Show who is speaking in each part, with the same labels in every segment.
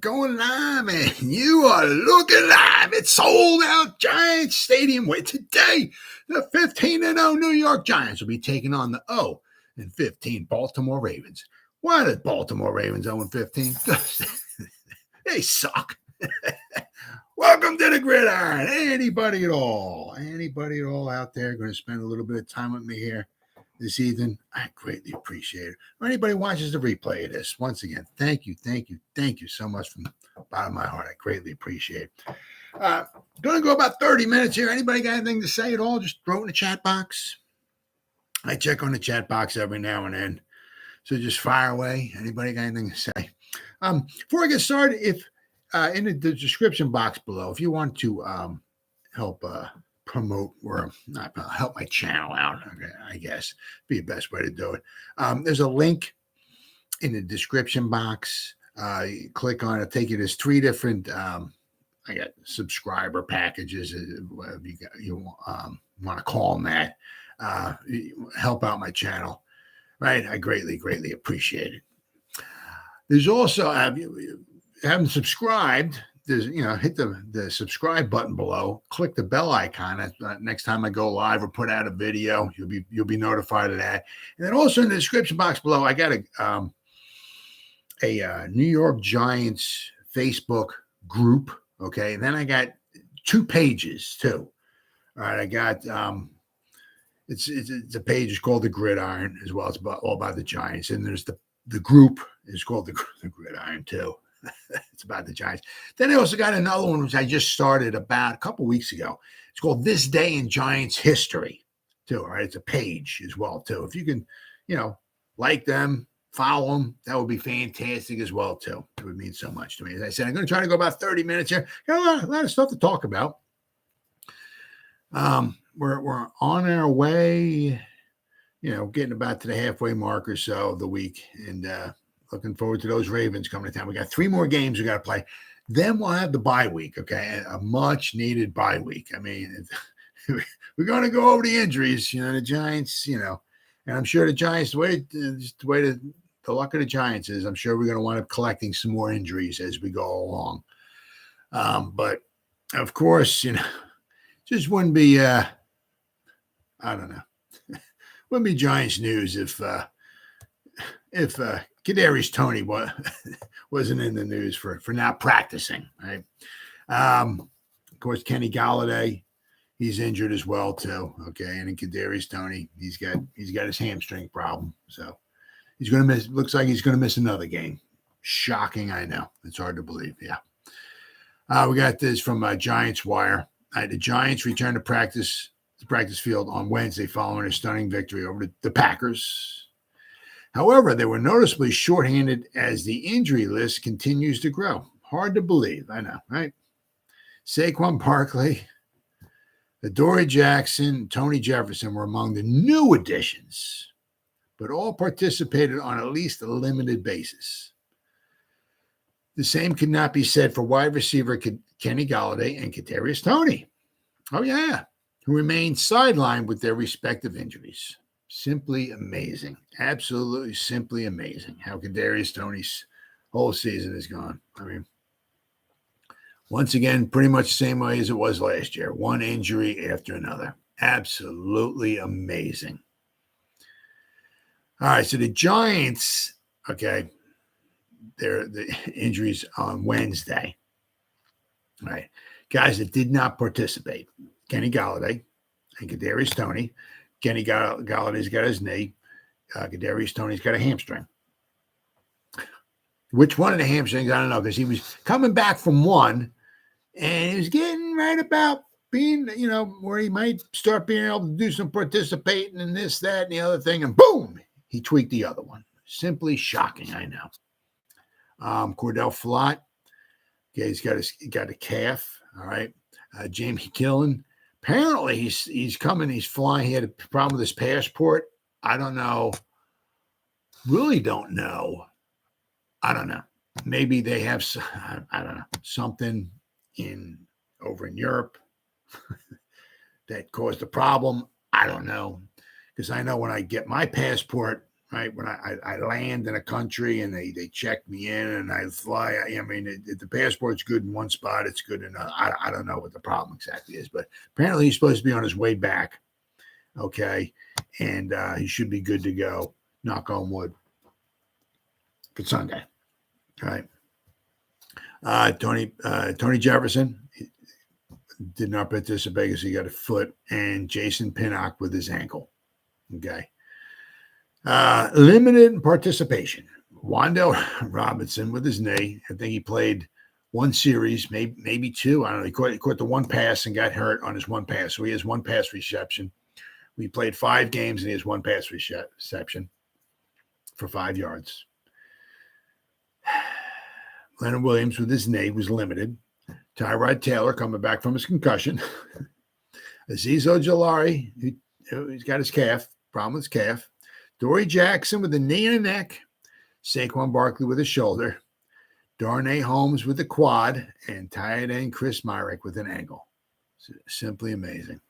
Speaker 1: Going live, man. You are looking live. It's sold out Giants Stadium where today the 15-0 New York Giants will be taking on the 0-15 Baltimore Ravens. Why the Baltimore Ravens 0-15? They suck. Welcome to the Gridiron. Anybody at all out there going to spend a little bit of time with me here this evening? I greatly appreciate it. Or anybody watches the replay of this, once again, thank you so much from the bottom of my heart. I greatly appreciate it. Going to go about 30 minutes here. Anybody got anything to say at all? Just throw it in the chat box. I check on the chat box every now and then. So just fire away. Anybody got anything to say? Before I get started, if in the description box below, if you want to help promote or not help my channel out, I guess be the best way to do it. There's a link in the description box. You click on it, take you to 3 different I got subscriber packages, whatever you want to call them that. Help out my channel, right? I greatly appreciate it. There's also haven't subscribed, there's hit the subscribe button below, click the bell icon. Next time I go live or put out a video, you'll be notified of that. And then also in the description box below, I got a New York Giants Facebook group. Okay, and then I got 2 pages too. All right, I got it's a page called the Gridiron as well. It's all about the Giants, and there's the group is called the Gridiron too. It's about the Giants. Then I also got another one, which I just started about a couple weeks ago. It's called This Day in Giants History too. All right. It's a page as well too. If you can, like them, follow them, that would be fantastic as well too. It would mean so much to me. As I said, I'm going to try to go about 30 minutes here. Got a lot of stuff to talk about. We're on our way, getting about to the halfway mark or so of the week, and looking forward to those Ravens coming to town. We got 3 more games we got to play. Then we'll have the bye week, okay? A much-needed bye week. I mean, we're going to go over the injuries. The Giants, and I'm sure the Giants, the luck of the Giants is, I'm sure we're going to wind up collecting some more injuries as we go along. But, of course, just wouldn't be, I don't know, wouldn't be Giants news if Kadarius Toney wasn't in the news for not practicing, right? Of course, Kenny Golladay, he's injured as well too. Okay, and then Kadarius Toney, he's got his hamstring problem, so he's going to miss. Looks like he's going to miss another game. Shocking, I know. It's hard to believe. Yeah. We got this from Giants Wire. The Giants return to the practice field on Wednesday following a stunning victory over the Packers. However, they were noticeably shorthanded as the injury list continues to grow. Hard to believe, I know, right? Saquon Barkley, Adoree Jackson, Tony Jefferson were among the new additions, but all participated on at least a limited basis. The same could not be said for wide receiver Kenny Golladay and Kadarius Toney. Oh, yeah, who remained sidelined with their respective injuries. Simply amazing. Absolutely simply amazing how Kadarius Toney's whole season is gone. I mean, once again, pretty much the same way as it was last year. One injury after another. Absolutely amazing. All right, so the Giants, okay, the injuries on Wednesday. All right, guys that did not participate. Kenny Golladay and Kadarius Toney. Kenny Galladay's got his knee. Kadarius Toney's got a hamstring. Which one of the hamstrings? I don't know, because he was coming back from one, and he was getting right about being, where he might start being able to do some participating in this, that, and the other thing, and boom, he tweaked the other one. Simply shocking, I know. Cordell Flott, okay, he's got a calf. All right, James Killen. Apparently, he's coming. He's flying. He had a problem with his passport. I don't know. Really don't know. I don't know. Maybe they have, I don't know, something over in Europe that caused a problem. I don't know. Because I know when I get my passport right? When I land in a country and they check me in and I fly, I mean, if the passport's good in one spot, it's good in another. I don't know what the problem exactly is, but apparently he's supposed to be on his way back, okay? And he should be good to go, knock on wood, for Sunday, all right? Tony Jefferson did not participate because he got a foot, and Jason Pinnock with his ankle, okay? Limited participation. Wan'Dale Robinson with his knee. I think he played one series, maybe two. I don't know. He caught the one pass and got hurt on his one pass. So he has one pass reception. We played 5 games and he has one pass reception for 5 yards. Leonard Williams with his knee was limited. Tyrod Taylor coming back from his concussion. Azeez Ojulari, he's got his problem with his calf. Adoree Jackson with a knee and a neck. Saquon Barkley with a shoulder. Darnay Holmes with the quad. And tight end Chris Myrick with an ankle. Simply amazing.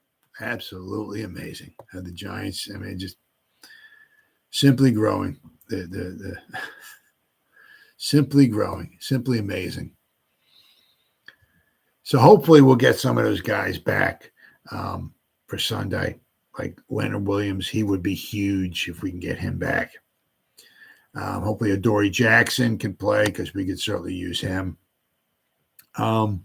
Speaker 1: Absolutely amazing. How the Giants, I mean, just simply growing. Simply growing. Simply amazing. So hopefully we'll get some of those guys back for Sunday. Like Leonard Williams, he would be huge if we can get him back. Hopefully Adoree Jackson can play because we could certainly use him. But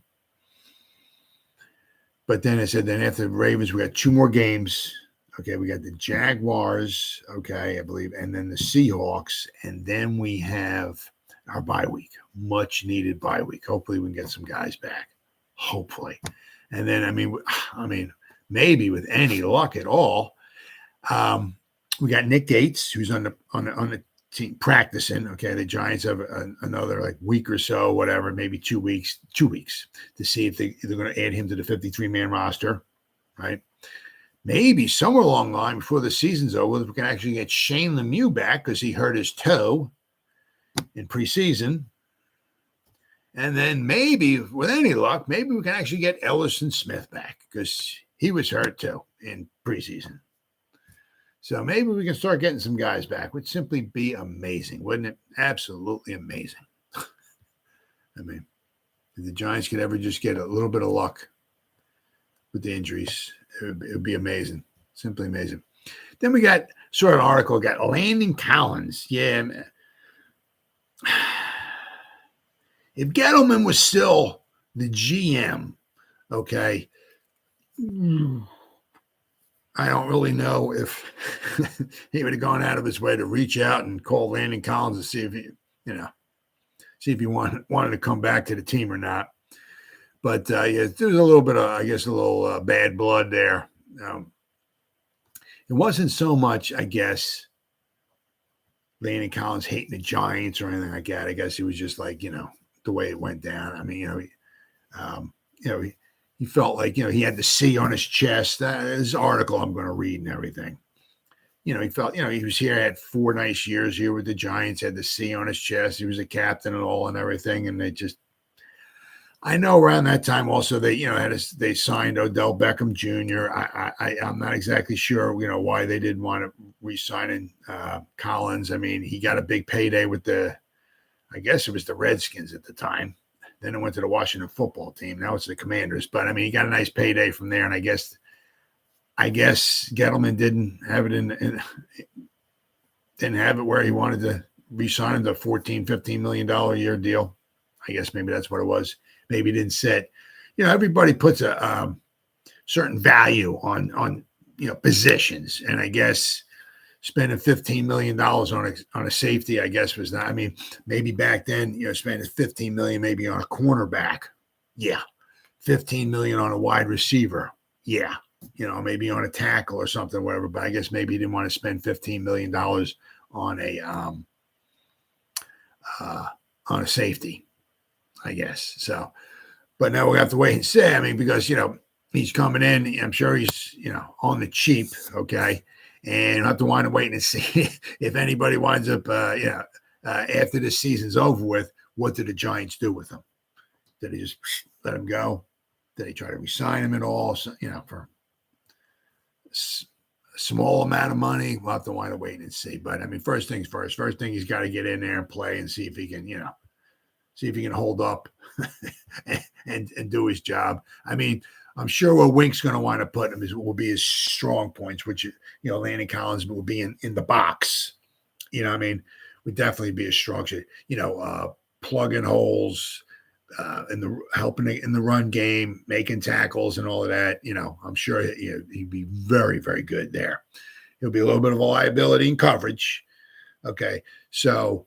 Speaker 1: then I said, then after the Ravens, we got 2 more games. Okay, we got the Jaguars, okay, I believe, and then the Seahawks. And then we have our bye week, much needed bye week. Hopefully we can get some guys back. Hopefully. And then, I mean, maybe with any luck at all, we got Nick Gates, who's on the team practicing. Okay, the Giants have another like week or so, whatever, maybe 2 weeks to see if they're going to add him to the 53-man roster, right? Maybe somewhere along the line before the season's over, we can actually get Shane Lemieux back because he hurt his toe in preseason. And then maybe, with any luck, maybe we can actually get Ellison Smith back because he was hurt too in preseason. So maybe we can start getting some guys back. Would simply be amazing, wouldn't it? Absolutely amazing. I mean, if the Giants could ever just get a little bit of luck with the injuries, it would be amazing. Simply amazing. Then we saw an article, got Landon Collins. Yeah, man. If Gettleman was still the GM, okay, I don't really know if he would have gone out of his way to reach out and call Landon Collins to see if he wanted to come back to the team or not. But yeah, there was a little bit of, I guess, a little bad blood there. It wasn't so much, I guess, Landon Collins hating the Giants or anything like that. I guess he was just like, the way it went down. I mean, he felt like, he had the C on his chest. This article I'm going to read and everything. He felt, he was here, had 4 nice years here with the Giants, had the C on his chest. He was a captain and all and everything. And I know around that time also they signed Odell Beckham Jr. I'm not exactly sure, why they didn't want to re-sign Collins. I mean, he got a big payday with I guess it was the Redskins at the time. Then it went to the Washington football team. Now it's the Commanders. But, I mean, he got a nice payday from there. And I guess Gettleman didn't have it where he wanted to re-sign him to a $14-15 million a year deal. I guess maybe that's what it was. Maybe he didn't set. Everybody puts a certain value on positions. And I guess spending $15 million on a safety, I guess, was not. I mean, maybe back then, spending $15 million maybe on a cornerback. Yeah. $15 million on a wide receiver. Yeah. Maybe on a tackle or something, whatever. But I guess maybe he didn't want to spend $15 million on a safety, I guess. So, but now we have to wait and see. I mean, because, he's coming in. I'm sure he's, on the cheap. Okay. And we'll have to wind up waiting and see if anybody winds up, after this season's over with, what did the Giants do with him? Did they just let him go? Did they try to re-sign him at all? So, for small amount of money. We'll have to wind up waiting and see. But I mean, first things first. First thing, he's got to get in there and play and see if he can, see if he can hold up and do his job. I mean, I'm sure where Wink's going to want to put him will be his strong points, which, Landon Collins will be in the box. I mean, would definitely be a strong, plugging holes, helping in the run game, making tackles and all of that. I'm sure he'd be very, very good there. He'll be a little bit of a liability in coverage. Okay, so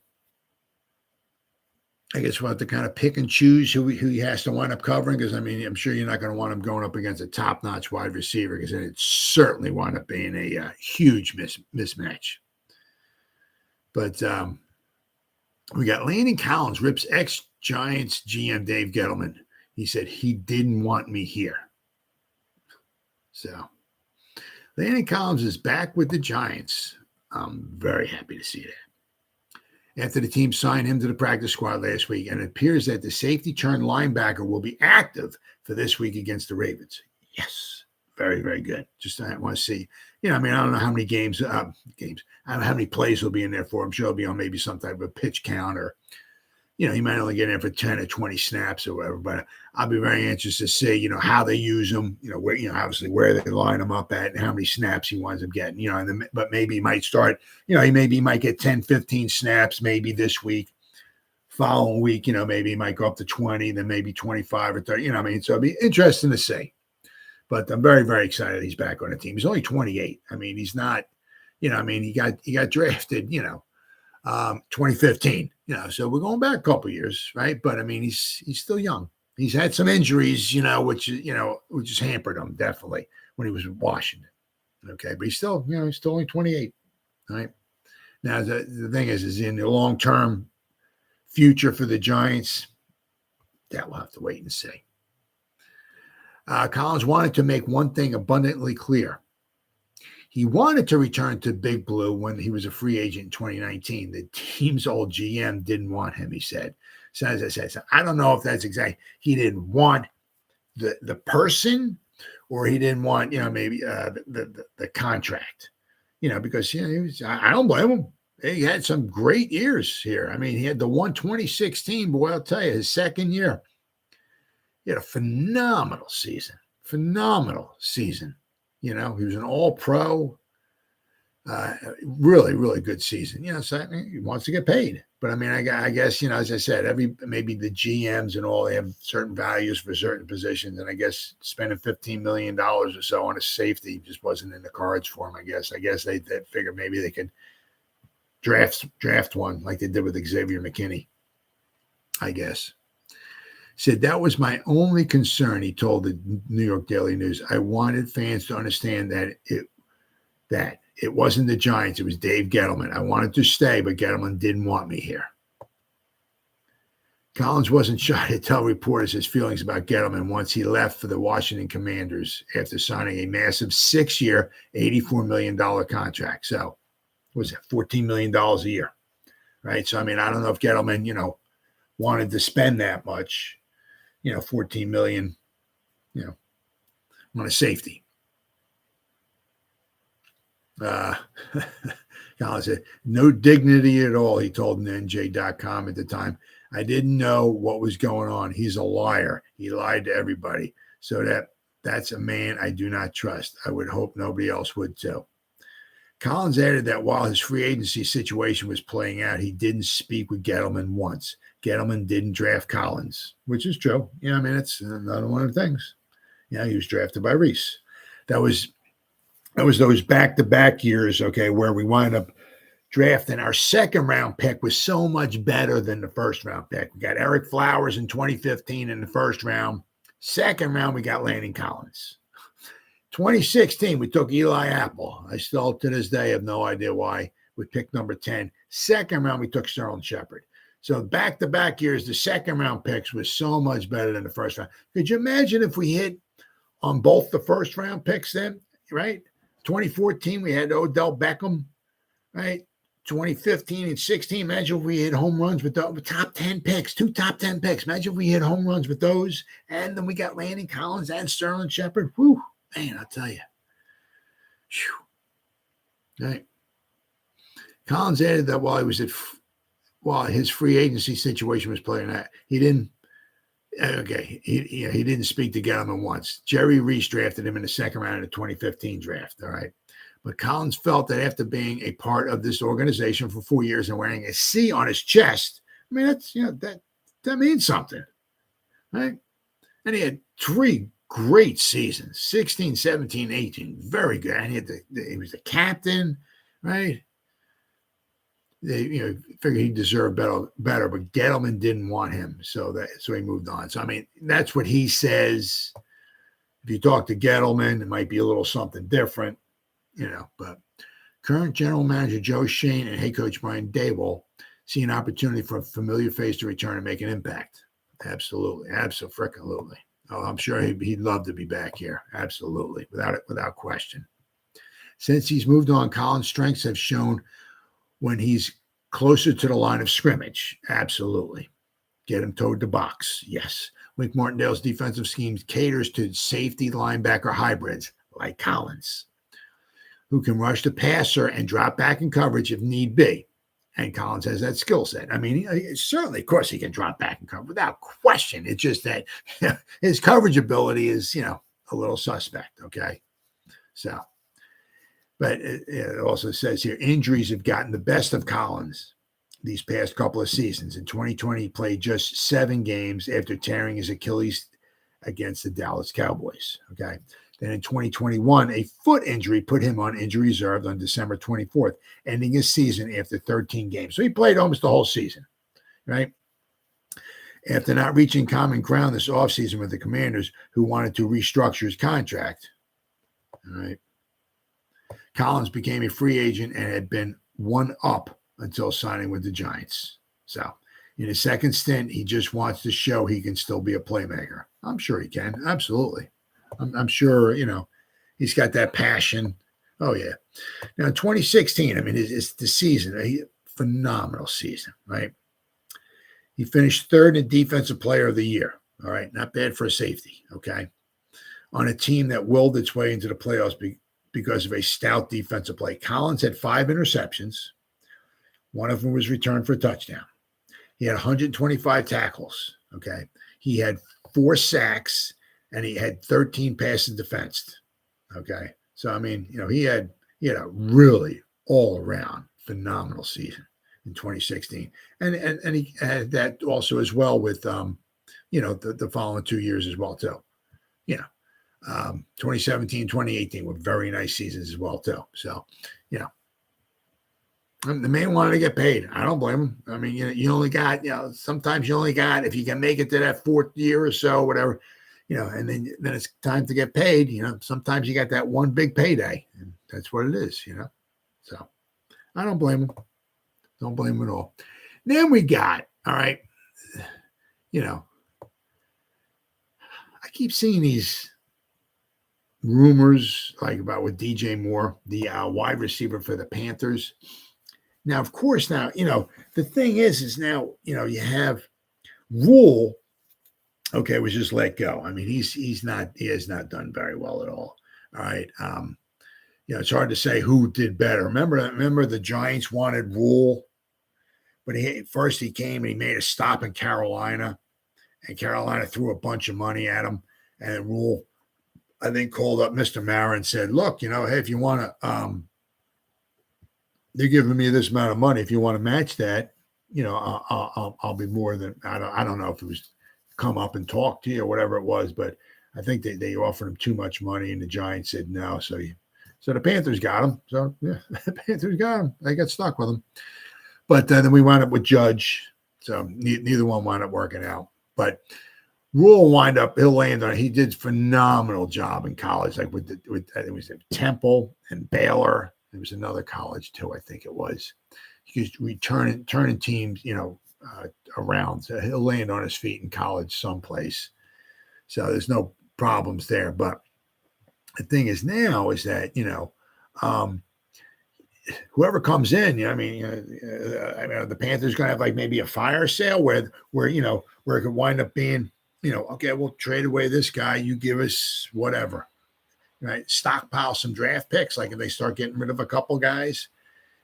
Speaker 1: I guess we'll have to kind of pick and choose who he has to wind up covering, because, I mean, I'm sure you're not going to want him going up against a top-notch wide receiver, because then it certainly wind up being a huge mismatch. But we got Landon Collins, rips ex-Giants GM Dave Gettleman. He said he didn't want me here. So Landon Collins is back with the Giants. I'm very happy to see that. After the team signed him to the practice squad last week, and it appears that the safety turned linebacker will be active for this week against the Ravens. Yes, very, very good. Just I want to see. I mean, I don't know how many games. I don't know how many plays he'll be in there for. I'm sure he'll be on maybe some type of a pitch count, or he might only get in for 10 or 20 snaps or whatever. But I'll be very anxious to see, how they use him. Where, obviously where they line him up at and how many snaps he winds up getting. But maybe he might start. He might get 10, 15 snaps maybe this week. Following week, maybe he might go up to 20, then maybe 25 or 30. I mean, so it'll be interesting to see. But I'm very, very excited he's back on the team. He's only 28. I mean, he's not. He got drafted. 2015. So we're going back a couple years, right? But I mean, he's still young. He's had some injuries, which has hampered him definitely when he was in Washington. Okay, but he's still only 28. Right now, the thing is in the long-term future for the Giants, that we'll have to wait and see. Collins wanted to make one thing abundantly clear. He wanted to return to Big Blue when he was a free agent in 2019. The team's old GM didn't want him, he said. So as I said, I don't know if that's exactly, he didn't want the person, or he didn't want, maybe the contract, because, he was, I don't blame him. He had some great years here. I mean, he had the 2016, boy, I'll tell you, his second year. He had a phenomenal season. He was an all-pro, really, really good season. So he wants to get paid. But I mean, I guess, as I said, maybe the GMs and all, they have certain values for certain positions. And I guess spending $15 million or so on a safety just wasn't in the cards for him, I guess. I guess they figured maybe they could draft one like they did with Xavier McKinney, I guess. Said that was my only concern, he told the New York Daily News. I wanted fans to understand that it wasn't the Giants, it was Dave Gettleman. I wanted to stay, but Gettleman didn't want me here. Collins wasn't shy to tell reporters his feelings about Gettleman once he left for the Washington Commanders after signing a massive 6-year, $84 million contract. So, what was it, $14 million a year, right? So, I mean, I don't know if Gettleman, wanted to spend that much. $14 million, on a safety. Collins said, no dignity at all, he told NJ.com at the time. I didn't know what was going on. He's a liar. He lied to everybody. So that's a man I do not trust. I would hope nobody else would too. Collins added that while his free agency situation was playing out, he didn't speak with Gettleman once. Gettleman didn't draft Collins, which is true. I mean, it's another one of the things. He was drafted by Reese. That was those back-to-back years, okay, where we wind up drafting. Our second-round pick was so much better than the first-round pick. We got Eric Flowers in 2015 in the first round. Second round, we got Landon Collins. 2016, we took Eli Apple. I still, to this day, have no idea why. We picked number 10. Second round, we took Sterling Shepard. So back-to-back years, the second-round picks was so much better than the first round. Could you imagine if we hit on both the first-round picks then, right? 2014, we had Odell Beckham, right? 2015 and 16, imagine if we hit home runs with the top 10 picks, 2 top 10 picks. Imagine if we hit home runs with those. And then we got Landon Collins and Sterling Shepard. Whew, man, I'll tell you. Whew. Right. Collins added that while his free agency situation was playing out, he didn't. Okay, he didn't speak to Gettleman once. Jerry Reese drafted him in the second round of the 2015 draft. All right. But Collins felt that after being a part of this organization for 4 years and wearing a C on his chest, I mean, that's, that means something, right? And he had 3 great seasons, 16, 17, 18, very good. And he was the captain, right? They, figured he deserved better, but Gettleman didn't want him, so he moved on. So I mean, that's what he says. If you talk to Gettleman, it might be a little something different, But current general manager Joe Schoen and head coach Brian Daboll see an opportunity for a familiar face to return and make an impact. Absolutely, absolutely. Oh, I'm sure he'd love to be back here. Absolutely, without question. Since he's moved on, Collins' strengths have shown when he's closer to the line of scrimmage. Absolutely. Get him toward the box. Yes. Wink Martindale's defensive schemes caters to safety linebacker hybrids like Collins, who can rush the passer and drop back in coverage if need be. And Collins has that skill set. I mean, certainly, of course, he can drop back and cover without question. It's just that his coverage ability is, a little suspect. Okay. So, but it also says here, injuries have gotten the best of Collins these past couple of seasons. In 2020, he played just 7 games after tearing his Achilles against the Dallas Cowboys. Okay. Then in 2021, a foot injury put him on injury reserve on December 24th, ending his season after 13 games. So he played almost the whole season, right? After not reaching common ground this offseason with the Commanders, who wanted to restructure his contract, all right, Collins became a free agent and had been one up until signing with the Giants. So in his second stint, he just wants to show he can still be a playmaker. I'm sure he can. Absolutely. I'm sure, he's got that passion. Oh, yeah. Now, in 2016, I mean, it's the season, a phenomenal season, right? He finished 3rd in Defensive Player of the Year. All right. Not bad for a safety. Okay. On a team that willed its way into the playoffs because of a stout defensive play. Collins had 5 interceptions. One of them was returned for a touchdown. He had 125 tackles. Okay. He had 4 sacks. And he had 13 passes defensed. Okay. So, I mean, he had a really all around phenomenal season in 2016. And he had that also as well with, the following 2 years as well, too. 2017, 2018 were very nice seasons as well, too. So, the man wanted to get paid. I don't blame him. I mean, you only got, sometimes you only got, if you can make it to that 4th year or so, whatever, and then it's time to get paid. Sometimes you got that one big payday, and that's what it is, So I don't blame him. Don't blame him at all. Then we got, all right, I keep seeing these rumors like about with DJ Moore, the wide receiver for the Panthers. Now, of course, the thing is now, you have Rule. Okay, was just let go. I mean, he has not done very well at all. All right. It's hard to say who did better. Remember the Giants wanted Rule, but first he came and he made a stop in Carolina, and Carolina threw a bunch of money at him, and Rule, I think, called up Mr. Mara and said, look, hey, if you want to, they're giving me this amount of money. If you want to match that, I'll be more than, I don't know if it was come up and talk to you or whatever it was, but I think they offered him too much money and the Giants said no. So the Panthers got him. So yeah, the Panthers got him. They got stuck with him. But then we wound up with Judge. So neither one wound up working out. But Rule he'll land on it. He did a phenomenal job in college, like with I think it was Temple and Baylor. There was another college too, I think it was. He was turning teams, around. So he'll land on his feet in college someplace. So there's no problems there. But the thing is now is that, whoever comes in, the Panthers going to have like maybe a fire sale where it could wind up being, okay, we'll trade away this guy. You give us whatever, right? Stockpile some draft picks, like if they start getting rid of a couple guys.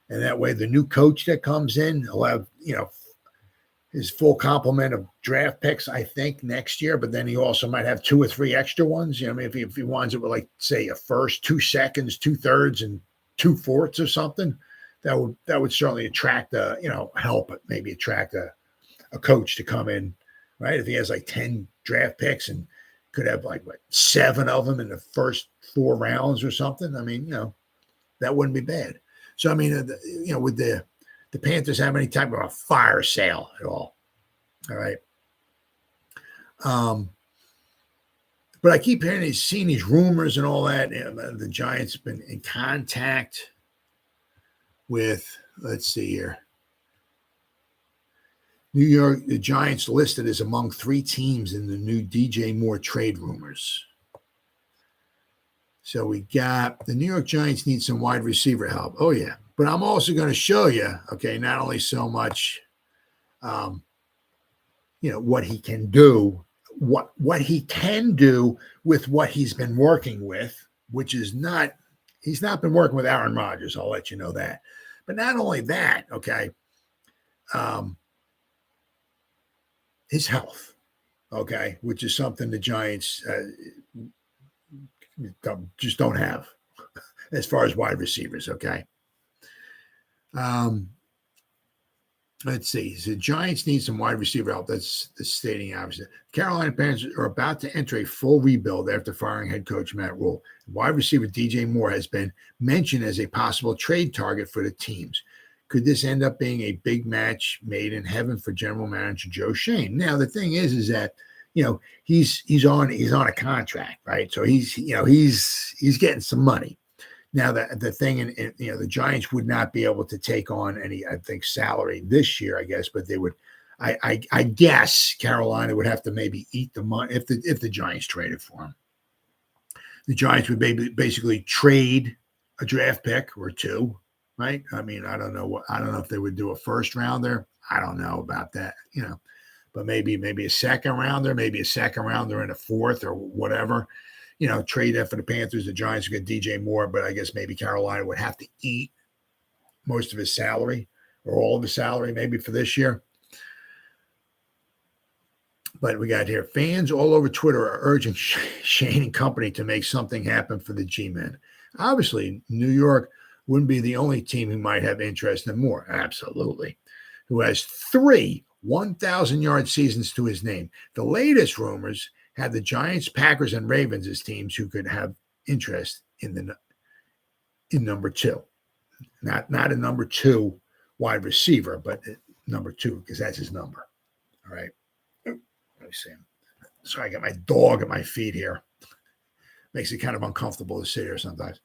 Speaker 1: And that way the new coach that comes in will have, his full complement of draft picks, I think, next year. But then he also might have 2 or 3 extra ones. If he winds up with, like, say, a first, 2 seconds, 2/3, and 2/4 or something, that would certainly attract help maybe attract a coach to come in, right? If he has like 10 draft picks and could have 7 of them in the first 4 rounds or something, that wouldn't be bad. So, would the Panthers have any type of a fire sale at all? All right. But I keep seeing these rumors and all that. The Giants have been in contact with, let's see here, New York. The Giants listed as among 3 teams in the new DJ Moore trade rumors. So we got the New York Giants need some wide receiver help. Oh, yeah. But I'm also going to show you, okay, not only so much, what he can do, what he can do with what he's been working with, which is he's not been working with Aaron Rodgers. I'll let you know that. But not only that, okay, his health, okay, which is something the Giants just don't have as far as wide receivers, okay. Let's see. The Giants need some wide receiver help. That's the stating obviously. Carolina Panthers are about to enter a full rebuild after firing head coach Matt Rule. Wide receiver DJ Moore has been mentioned as a possible trade target for the teams. Could this end up being a big match made in heaven for general manager Joe Schoen? Now the thing is that he's on a contract, right? So he's getting some money. Now the thing, the Giants would not be able to take on any, I think, salary this year, I guess, but they would. I guess Carolina would have to maybe eat the money if the Giants traded for him. The Giants would basically trade a draft pick or 2, right? I don't know if they would do a first rounder. I don't know about that, but maybe a second rounder, maybe a second rounder and a 4th or whatever. Trade that for the Panthers. The Giants would get DJ Moore, but I guess maybe Carolina would have to eat most of his salary or all of his salary maybe for this year. But we got here, fans all over Twitter are urging Shane and company to make something happen for the G-Men. Obviously, New York wouldn't be the only team who might have interest in Moore. Absolutely. Who has 3 1,000-yard seasons to his name. The latest rumors have the Giants, Packers, and Ravens as teams who could have interest in number 2. Not a number 2 wide receiver, but number 2, because that's his number. All right. Let me see. Sorry, I got my dog at my feet here. Makes it kind of uncomfortable to sit here sometimes.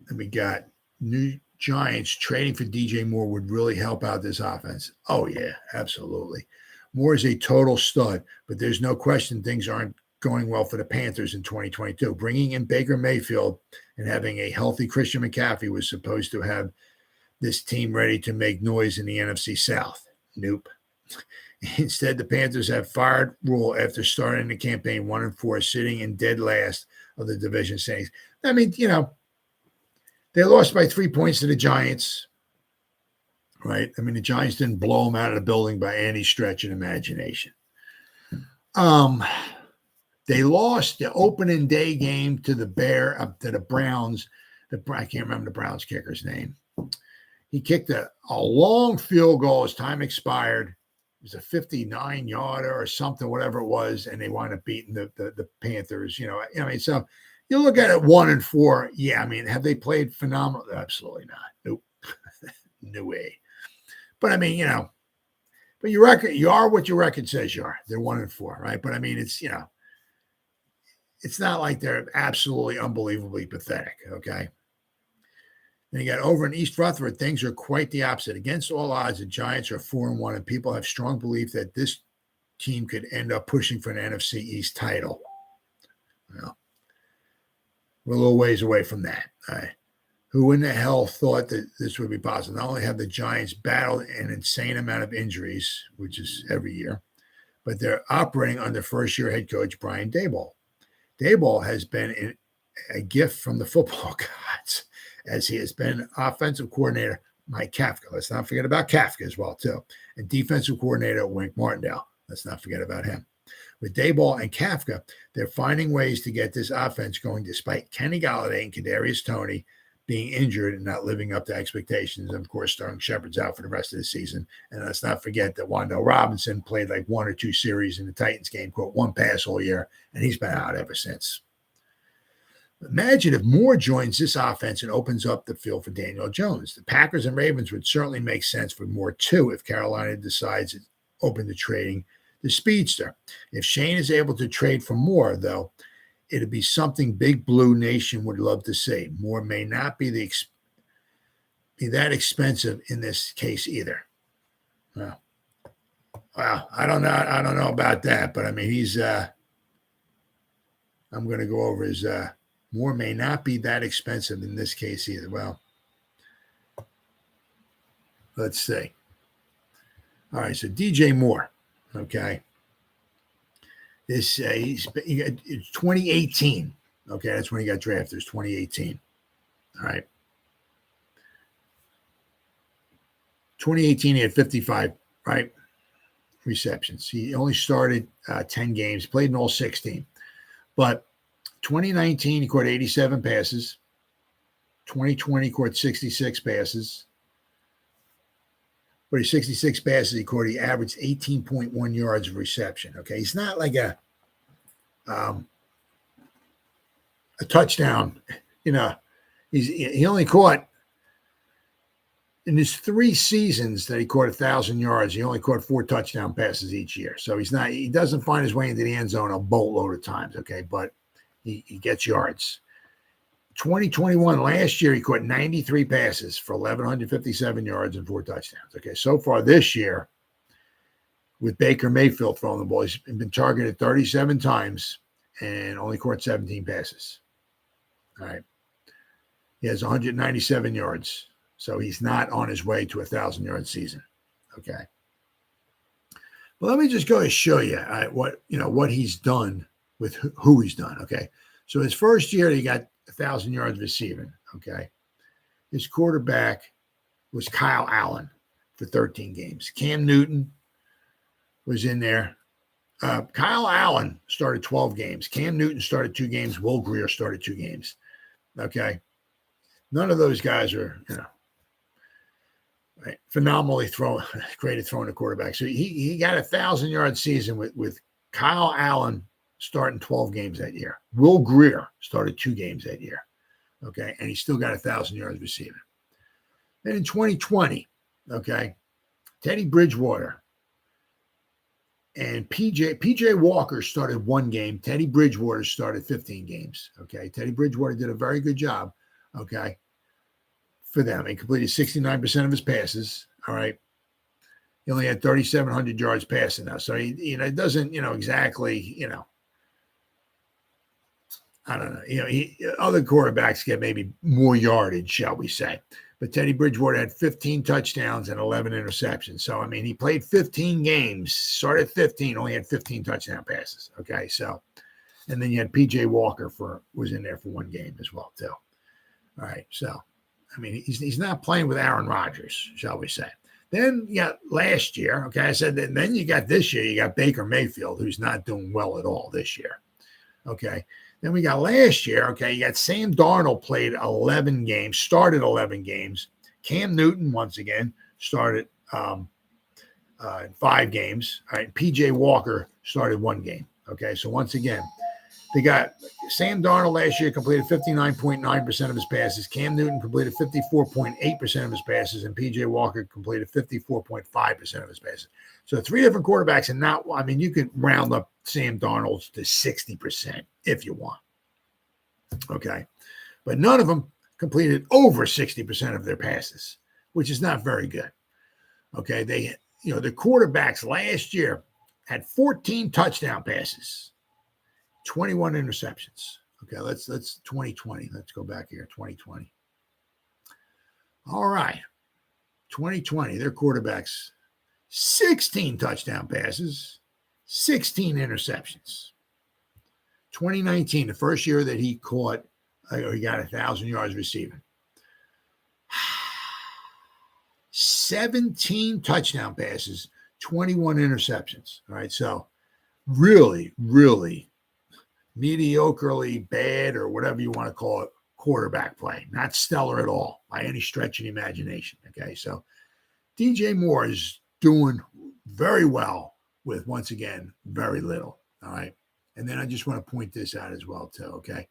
Speaker 1: And we got New Giants trading for DJ Moore would really help out this offense. Oh, yeah, absolutely. Moore is a total stud, but there's no question things aren't going well for the Panthers in 2022. Bringing in Baker Mayfield and having a healthy Christian McCaffrey was supposed to have this team ready to make noise in the NFC South. Nope. Instead, the Panthers have fired Rule after starting the campaign 1-4, sitting in dead last of the division standings. They lost by 3 points to the Giants. Right. The Giants didn't blow them out of the building by any stretch of imagination. They lost the opening day game to the Browns. I can't remember the Browns kicker's name. He kicked a long field goal as time expired. It was a 59-yarder or something, whatever it was, and they wound up beating the Panthers. So you look at it 1-4. Yeah, have they played phenomenal? Absolutely not. Nope. No way. But but your record, you are what your record says you are. They're 1-4, right? But it's not like they're absolutely unbelievably pathetic. Okay. Then you got over in East Rutherford, things are quite the opposite. Against all odds, the Giants are 4-1, and people have strong belief that this team could end up pushing for an NFC East title. Well, we're a little ways away from that. All right. Who in the hell thought that this would be possible? Not only have the Giants battled an insane amount of injuries, which is every year, but they're operating under first-year head coach Brian Daboll. Daboll has been a gift from the football gods, as he has been offensive coordinator Mike Kafka. Let's not forget about Kafka as well, too. And defensive coordinator Wink Martindale. Let's not forget about him. With Daboll and Kafka, they're finding ways to get this offense going despite Kenny Golladay and Kadarius Toney being injured and not living up to expectations. And, of course, Sterling Shepard's out for the rest of the season. And let's not forget that Wan'Dale Robinson played like one or two series in the Titans game, quote, one pass all year, and he's been out ever since. Imagine if Moore joins this offense and opens up the field for Daniel Jones. The Packers and Ravens would certainly make sense for Moore, too, if Carolina decides it's open to trading the speedster. If Shane is able to trade for Moore, though, it'd be something Big Blue Nation would love to see. Moore may not be that expensive in this case either. Well, I don't know about that, but I mean, he's. I'm going to go over his. Moore may not be that expensive in this case either. Well, let's see. All right, so DJ Moore, okay. It's 2018. Okay, that's when he got drafted. It's 2018. All right. 2018, he had 55, right, receptions. He only started 10 games, played in all 16. But 2019, he caught 87 passes. 2020, caught 66 passes. But his 66 passes he caught, he averaged 18.1 yards of reception. Okay, he's not like a touchdown. You know, he only caught in his 3 seasons that he caught 1,000 yards. He only caught 4 touchdown passes each year. So he doesn't find his way into the end zone a boatload of times. Okay, but he gets yards. 2021, last year, he caught 93 passes for 1,157 yards and 4 touchdowns. Okay, so far this year, with Baker Mayfield throwing the ball, he's been targeted 37 times and only caught 17 passes. All right. He has 197 yards, so he's not on his way to a 1,000-yard season. Okay. Well, let me just go and show you what he's done with who he's done. Okay. So his first year, he got 1,000 yards receiving. Okay. His quarterback was Kyle Allen for 13 games. Cam Newton was in there. Kyle Allen started 12 games. Cam Newton started 2 games. Will Grier started 2 games. Okay. None of those guys are, right, phenomenally great at throwing a quarterback. So he got a 1,000-yard season with Kyle Allen starting 12 games that year. Will Grier started 2 games that year. Okay. And he still got 1,000 yards receiving. Then in 2020, okay, Teddy Bridgewater and PJ Walker started 1 game. Teddy Bridgewater started 15 games. Okay. Teddy Bridgewater did a very good job. Okay. For them. He completed 69% of his passes. All right. He only had 3,700 yards passing now. So he doesn't, exactly, I don't know. Other quarterbacks get maybe more yardage, shall we say. But Teddy Bridgewater had 15 touchdowns and 11 interceptions. So, I mean, he played 15 games, started 15, only had 15 touchdown passes. Okay, so, and then you had P.J. Walker was in there for 1 game as well, too. All right, so, I mean, he's not playing with Aaron Rodgers, shall we say. Then you got last year, okay, I said that. Then you got this year, you got Baker Mayfield, who's not doing well at all this year. Okay. Then we got last year, okay, you got Sam Darnold played 11 games, started 11 games. Cam Newton, once again, started 5 games. All right, P.J. Walker started 1 game. Okay, so once again, they got Sam Darnold last year completed 59.9% of his passes. Cam Newton completed 54.8% of his passes, and P.J. Walker completed 54.5% of his passes. So 3 different quarterbacks, and you could round up Sam Darnold to 60% if you want. Okay. But none of them completed over 60% of their passes, which is not very good. Okay. The quarterbacks last year had 14 touchdown passes, 21 interceptions. Okay. Let's 2020. Let's go back here. 2020. All right. 2020, their quarterbacks, 16 touchdown passes, 16 interceptions. 2019, the first year that he caught, or he got 1,000 yards receiving. 17 touchdown passes, 21 interceptions. All right, so really, really mediocrely bad, or whatever you want to call it, quarterback play. Not stellar at all by any stretch of the imagination. Okay, so DJ Moore is doing very well with, once again, very little. All right, and then I just want to point this out as well too. Okay,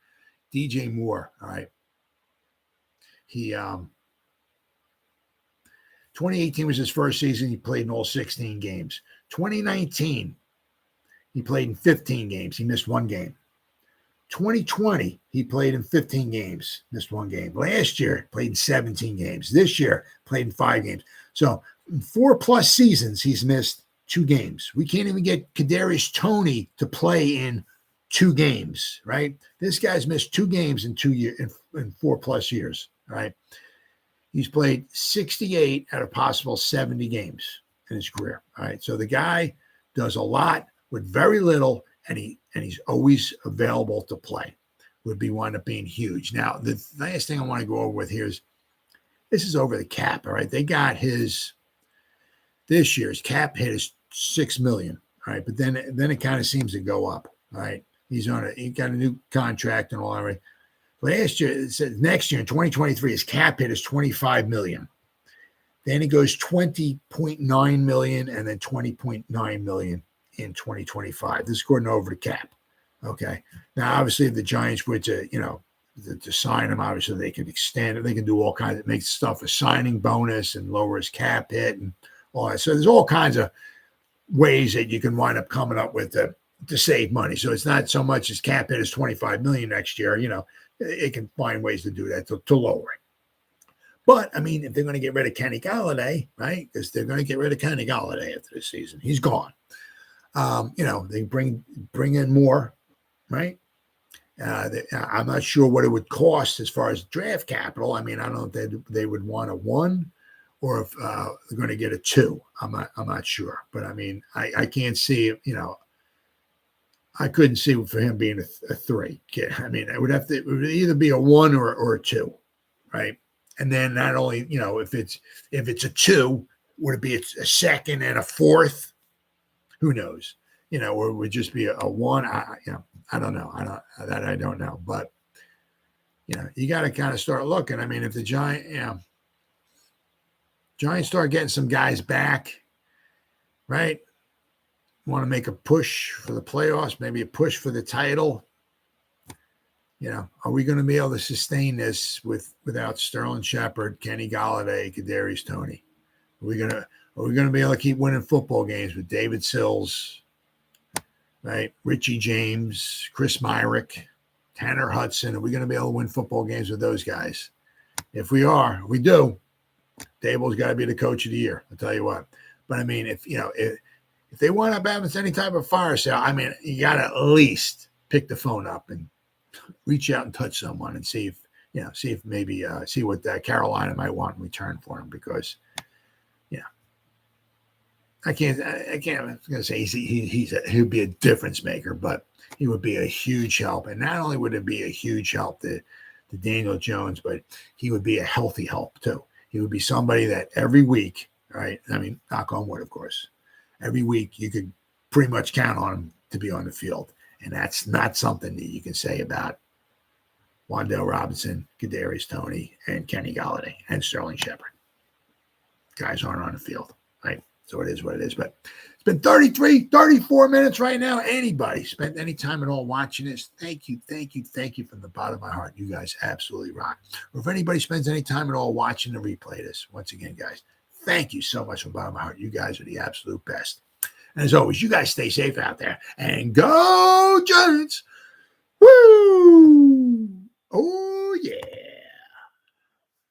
Speaker 1: DJ Moore. All right, he 2018 was his first season. He played in all 16 games. 2019, he played in 15 games. He missed one game. 2020, he played in 15 games, missed one game. Last year, played in 17 games. This year, played in 5 games. So, in 4+ seasons, he's missed 2 games. We can't even get Kadarius Toney to play in 2 games, right? This guy's missed 2 games in 2 years, in 4+ years, right? He's played 68 out of possible 70 games in his career. All right. So the guy does a lot with very little, and he's always available to play. Would be wind up being huge. Now, the last thing I want to go over with here is this is over the cap. All right. They got this year's cap hit is $6 million. All right. But then it kind of seems to go up. All right. He got a new contract and all that. Right. Last year, it says next year in 2023, his cap hit is $25 million. Then it goes $20.9 million and then $20.9 million in 2025. This is according over the cap. Okay. Now, obviously, if the Giants were to, to sign him, obviously they can extend it. They can do all kinds of make stuff a signing bonus and lower his cap hit and all that. So there's all kinds of ways that you can wind up coming up with to save money. So it's not so much as cap hit is $25 million next year. It can find ways to do that to lower it. But, I mean, if they're going to get rid of Kenny Golladay, right, because they're going to get rid of Kenny Golladay after this season. He's gone. They bring in more, right? I'm not sure what it would cost as far as draft capital. I mean, I don't know if they would want a 1 or if they're going to get a 2. I'm not sure. But, I mean, I can't see, I couldn't see for him being a 3. I mean, it would either be a 1 or a 2, right? And then not only, if it's a 2, would it be a second and a 4th? Who knows? Or it would just be a 1. I don't know. I don't know. But you got to kind of start looking. I mean, if the Giants start getting some guys back, right? Want to make a push for the playoffs, maybe a push for the title. Are we going to be able to sustain this without Sterling Shepard, Kenny Golladay, Kadarius Toney? Are we going to be able to keep winning football games with David Sills, right? Richie James, Chris Myrick, Tanner Hudson? Are we going to be able to win football games with those guys? If we do, Dable's got to be the coach of the year. I'll tell you what. But I mean, if they want to have any type of fire sale, I mean, you got to at least pick the phone up and reach out and touch someone and see if maybe see what Carolina might want in return for him, because I can't. I was going to say he'd be a difference maker, but he would be a huge help. And not only would it be a huge help to Daniel Jones, but he would be a healthy help too. He would be somebody that every week, right? I mean, knock on wood, of course. Every week you could pretty much count on him to be on the field. And that's not something that you can say about Wan'Dale Robinson, Kadarius Toney, and Kenny Golladay, and Sterling Shepard. Guys aren't on the field, right? So it is what it is. But it's been 34 minutes right now. Anybody spent any time at all watching this, thank you from the bottom of my heart. You guys absolutely rock. Or if anybody spends any time at all watching the replay of this, once again, guys, thank you so much from the bottom of my heart. You guys are the absolute best. And as always, you guys stay safe out there and go Giants. Woo! Oh.